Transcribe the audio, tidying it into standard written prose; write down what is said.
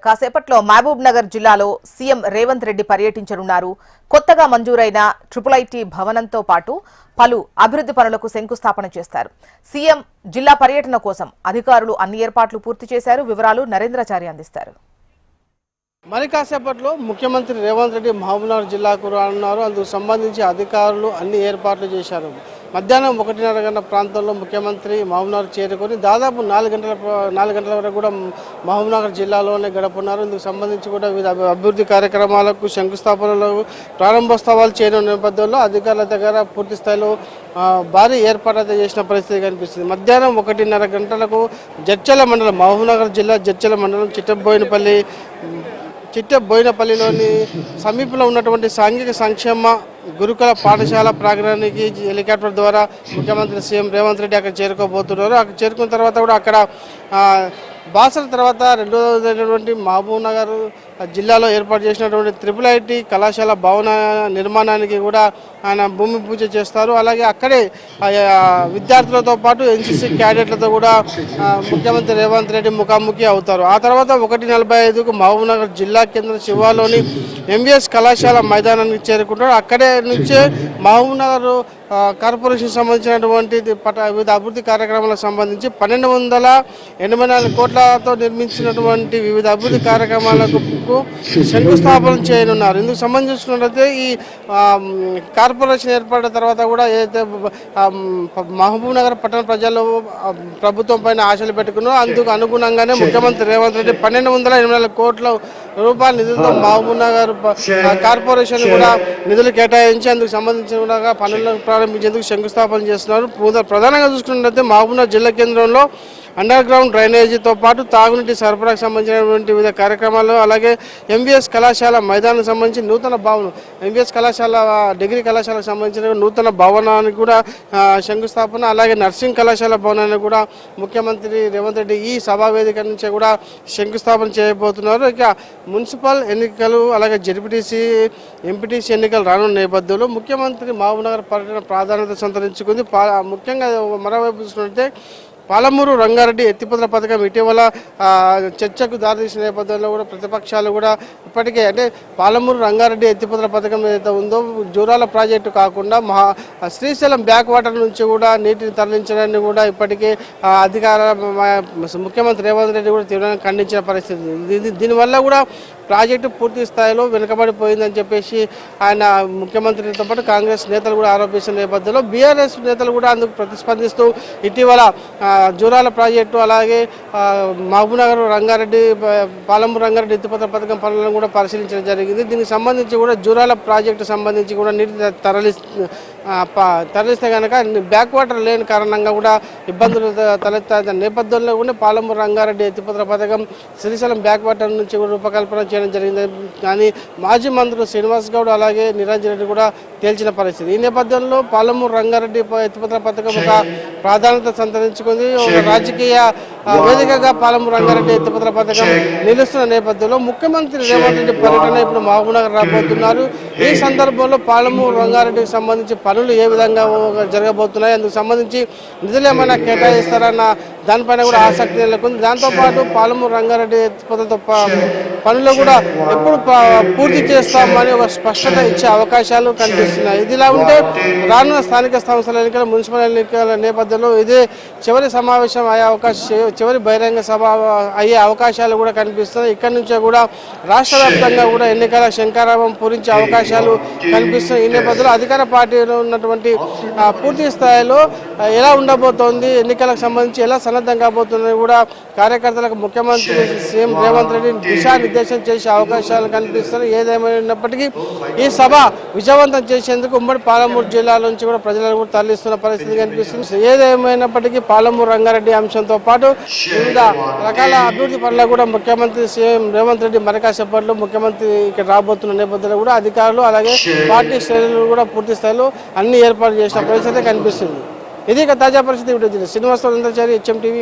కాసేపట్లో మహబూబ్ నగర్ జిల్లాలో సీఎం రేవంత్ రెడ్డి పర్యటించనున్నారు. కొత్తగా మంజూరైన ఐఐటి భవనంతో పాటు పలు అభివృద్ధి పనులకు శంకుస్థాపన చేస్తారు. సీఎం జిల్లా పర్యటన కోసం అధికారులు అన్ని ఏర్పాట్లు పూర్తి చేశారు. వివరాలు నరేంద్రాచారి అందిస్తారు. మరి కాసేపట్లో ముఖ్యమంత్రి రేవంత్ రెడ్డి మహబూబ్నగర్ జిల్లాకు రానున్నారు. అందుకు సంబంధించి అధికారులు అన్ని ఏర్పాట్లు చేశారు. మధ్యాహ్నం 1:30 గంటల ప్రాంతంలో ముఖ్యమంత్రి మహబూబ్నగర్ చేరుకొని దాదాపు 4 గంటల వరకు కూడా మహబూబ్నగర్ జిల్లాలోనే గడపన్నారు. ఇందుకు సంబంధించి కూడా వివిధ అభివృద్ధి కార్యక్రమాలకు శంకుస్థాపనలకు ప్రారంభోత్సవాలు చేయడం నేపథ్యంలో అధికారుల దగ్గర పూర్తి స్థాయిలో భారీ ఏర్పాటు చేసిన పరిస్థితి కనిపిస్తుంది. మధ్యాహ్నం 1:30 గంటలకు జడ్చర్ల మండలం మహబూబ్నగర్ జిల్లా జడ్చర్ల మండలం చిట్టబోయినపల్లిలోని సమీపంలో ఉన్నటువంటి సాంఘిక సంక్షేమ గురుకుల పాఠశాల ప్రాంగణానికి హెలికాప్టర్ ద్వారా ముఖ్యమంత్రి సీఎం రేవంత్ రెడ్డి అక్కడ చేరుకోబోతున్నారు. అక్కడ చేరుకున్న తర్వాత కూడా అక్కడ బాసర తర్వాత రెండోదైనటువంటి మహబూబ్ నగర్ జిల్లాలో ఏర్పాటు చేసినటువంటి ఐఐటి కళాశాల భవన నిర్మాణానికి కూడా ఆయన భూమి పూజ చేస్తారు. అలాగే అక్కడే విద్యార్థులతో పాటు ఎన్సీసీ క్యాడెట్లతో కూడా ముఖ్యమంత్రి రేవంత్ రెడ్డి ముఖాముఖి అవుతారు. ఆ తర్వాత 1:45కు మహబూబ్ నగర్ జిల్లా కేంద్ర శివార్లోని ఎంవీఎస్ కళాశాల మైదానానికి చేరుకుంటారు. అక్కడే నుంచే మహబూబ్ నగర్ కార్పొరేషన్ సంబంధించినటువంటి వివిధ అభివృద్ధి కార్యక్రమాలకు సంబంధించి 1284 కోట్లతో నిర్మించినటువంటి వివిధ అభివృద్ధి కార్యక్రమాలకు శంకుస్థాపన చేయనున్నారు. ఇందుకు సంబంధించినట్లయితే ఈ కార్పొరేషన్ ఏర్పడిన తర్వాత కూడా ఏదైతే మహబూబ్ నగర్ పట్టణ ప్రజలు ప్రభుత్వం పైన ఆశలు పెట్టుకున్నారో అందుకు అనుగుణంగానే ముఖ్యమంత్రి రేవంత్ రెడ్డి 1284 కోట్ల రూపాయల నిధులతో మహబూబ్ నగర్ కార్పొరేషన్ కూడా నిధులు కేటాయించి అందుకు సంబంధించిన పనులను ప్రారంభించేందుకు శంకుస్థాపన చేస్తున్నారు. ప్రధానంగా చూసుకున్నట్లయితే మహబూబ్ నగర్ జిల్లా కేంద్రంలో అండర్ గ్రౌండ్ డ్రైనేజీతో పాటు తాగునీటి సరఫరాకు సంబంధించినటువంటి వివిధ కార్యక్రమాలు, అలాగే ఎంవీఎస్ కళాశాల మైదానానికి సంబంధించి నూతన భవనం, ఎంవీఎస్ కళాశాల డిగ్రీ కళాశాలకు సంబంధించిన నూతన భవనానికి కూడా శంకుస్థాపన, అలాగే నర్సింగ్ కళాశాల భవనానికి కూడా ముఖ్యమంత్రి రేవంత్ రెడ్డి ఈ సభా వేదిక నుంచి కూడా శంకుస్థాపన చేయబోతున్నారు. ఇక మున్సిపల్ ఎన్నికలు అలాగే జెడ్పీటీసీ ఎంపీటీసీ ఎన్నికలు రానున్న నేపథ్యంలో ముఖ్యమంత్రి మహబూబ్ నగర్ పర్యటన ప్రాధాన్యత సంతరించుకుంది. ముఖ్యంగా మరోవైపు చూసుకుంటే పాలమూరు రంగారెడ్డి ఎత్తిపోతల పథకం ఇటీవల చర్చకు దారితీసిన నేపథ్యంలో కూడా ప్రతిపక్షాలు కూడా ఇప్పటికే అంటే పాలమూరు రంగారెడ్డి ఎత్తిపోతల పథకం ఏదైతే ఉందో జూరాల ప్రాజెక్టు కాకుండా శ్రీశైలం బ్యాక్ వాటర్ నుంచి కూడా నీటిని తరలించడాన్ని కూడా ఇప్పటికే ముఖ్యమంత్రి రేవంత్ రెడ్డి కూడా తీవ్రంగా ఖండించిన పరిస్థితి. దీనివల్ల కూడా ప్రాజెక్టు పూర్తి స్థాయిలో వెనుకబడిపోయిందని చెప్పేసి ఆయన ముఖ్యమంత్రితో పాటు కాంగ్రెస్ నేతలు కూడా ఆరోపిస్తున్న నేపథ్యంలో బీఆర్ఎస్ నేతలు కూడా అందుకు ప్రతిస్పందిస్తూ ఇటీవల జూరాల ప్రాజెక్టు అలాగే మహబూబ్నగర్ రంగారెడ్డి పాలమూరు రంగారెడ్డి ఎత్తిపోతల పథకం పనులను కూడా పరిశీలించడం జరిగింది. దీనికి సంబంధించి కూడా జూరాల ప్రాజెక్టు సంబంధించి కూడా నీటి తరలిస్తే కనుక బ్యాక్ వాటర్ లేని కారణంగా కూడా ఇబ్బందులు తలెత్తే నేపథ్యంలో కూడా పాలమూరు రంగారెడ్డి ఎత్తిపోతల పథకం శ్రీశైలం బ్యాక్ వాటర్ నుంచి కూడా రూపకల్పన చేయడం జరిగింది. కానీ మాజీ మంత్రులు శ్రీనివాస్ గౌడ్ అలాగే నిరంజన్ రెడ్డి కూడా తేల్చిన పరిస్థితి. ఈ నేపథ్యంలో పాలమూరు రంగారెడ్డి ఎత్తిపోతల పథకం ఒక ప్రాధాన్యత సంతరించుకుంది. ఒక రాజకీయ వేదికగా పాలమూరు రంగారెడ్డి ఎత్తిపోతల పథకం నిలుస్తున్న నేపథ్యంలో ముఖ్యమంత్రి రేవంత్ రెడ్డి పర్యటన ఇప్పుడు మహబూబ్ నగర్ రాబోతున్నారు. ఈ సందర్భంలో పాలమూరు రంగారెడ్డికి సంబంధించి పనులు ఏ విధంగా జరగబోతున్నాయి, అందుకు సంబంధించి నిధులు ఏమైనా కేటాయిస్తారన్న దానిపైన కూడా ఆసక్తి నెలకొంది. దాంతోపాటు పాలమూరు రంగారెడ్డి ఎత్తిపోతలతో పనులు కూడా ఎప్పుడు పూర్తి చేస్తామని ఒక స్పష్టత ఇచ్చే అవకాశాలు కనిపిస్తున్నాయి. ఇదిలా ఉంటే రానున్న స్థానిక సంస్థల ఎన్నికల మున్సిపల్ ఎన్నికల నేపథ్యంలో ఇదే చివరి సమావేశం అయ్యే అవకాశం, చివరి బహిరంగ సభ అయ్యే అవకాశాలు కూడా కనిపిస్తున్నాయి. ఇక్కడి నుంచే కూడా రాష్ట్ర వ్యాప్తంగా కూడా ఎన్నికల శంఖారావం పూరించే అవకాశాలు కనిపిస్తున్నాయి. ఈ నేపథ్యంలో అధికార పార్టీలో ఉన్నటువంటి పూర్తి స్థాయిలో ఎలా ఉండబోతోంది, ఎన్నికలకు సంబంధించి ఎలా సన్నద్ధం కాబోతుందని కూడా కార్యకర్తలకు ముఖ్యమంత్రి సీఎం రేవంత్ రెడ్డి దిశానిర్దేశం చేసే అవకాశాలు కనిపిస్తున్నాయి. ఏదేమైనప్పటికీ ఈ సభ విజయవంతం చేసేందుకు ఉమ్మడి పాలమూరు జిల్లా నుంచి కూడా ప్రజలను కూడా తరలిస్తున్న పరిస్థితి కనిపిస్తుంది. ఏదేమైనప్పటికీ పాలమూరు రంగారెడ్డి అంశంతో పాటు వివిధ రకాల అభివృద్ధి పనులు కూడా ముఖ్యమంత్రి సీఎం రేవంత్ రెడ్డి మరికాసేపట్లో ముఖ్యమంత్రి ఇక్కడ రాబోతున్న నేపథ్యంలో కూడా అధికారులు అలాగే పార్టీ శ్రేణులు కూడా పూర్తి స్థాయిలో అన్ని ఏర్పాటు చేసిన పరిస్థితి కనిపిస్తుంది. ఇది తాజా పరిస్థితి. Srinivas Rangachari, HM TV.